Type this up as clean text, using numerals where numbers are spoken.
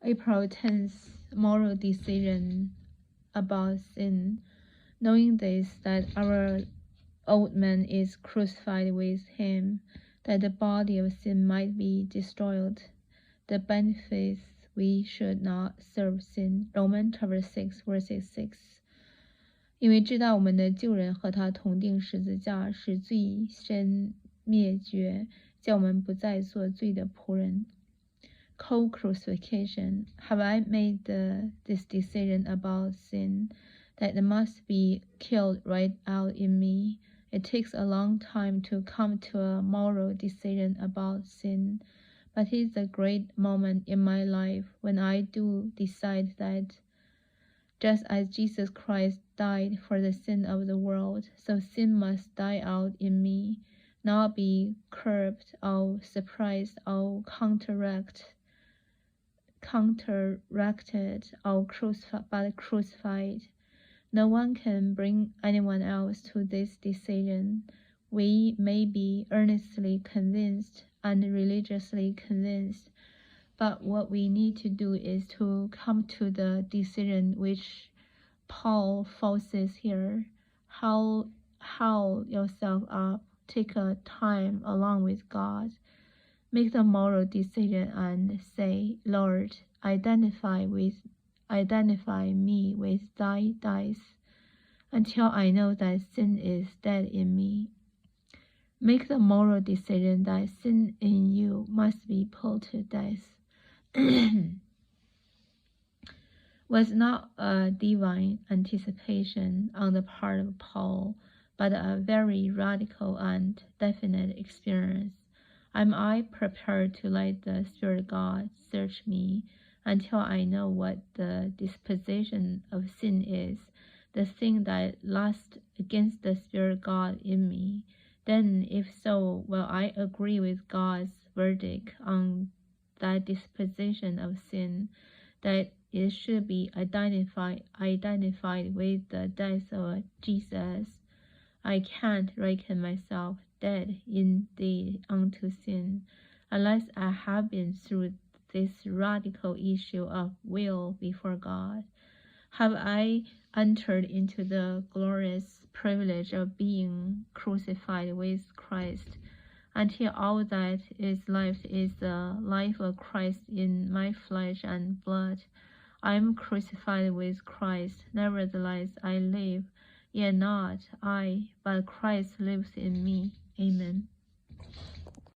April 10th, moral decision about sin. Knowing this, that our old man is crucified with him, that the body of sin might be destroyed, the benefits we should not serve sin. Romans chapter 6, verses 6. 因为知道我们的旧人和他同定十字架，使罪身灭绝，叫我们不再做罪的仆人。Co-crucifixion. Have I made this decision about sin, that it must be killed right out in me? It takes a long time to come to a moral decision about sin, but it's a great moment in my life when I do decide that just as Jesus Christ died for the sin of the world, so sin must die out in me, not be curbed or suppressed or counteracted or crucified. No one can bring anyone else to this decision. We may be earnestly convinced and religiously convinced, but what we need to do is to come to the decision which Paul forces here. How yourself up, take a time along with God. Make the moral decision and say, Lord, identify me with thy death, until I know that sin is dead in me. Make the moral decision that sin in you must be put to death. Was not a divine anticipation on the part of Paul, but a very radical and definite experience. Am I prepared to let the Spirit God search me until I know what the disposition of sin is, the thing that lusts against the Spirit God in me? Then, if so, will I agree with God's verdict on that disposition of sin, that it should be identified with the death of Jesus? I can't reckon myself dead indeed unto sin, unless I have been through this radical issue of will before God. Have I entered into the glorious privilege of being crucified with Christ, until all that is left is the life of Christ in my flesh and blood? I am crucified with Christ, nevertheless I live, yet not I, but Christ lives in me. Amen.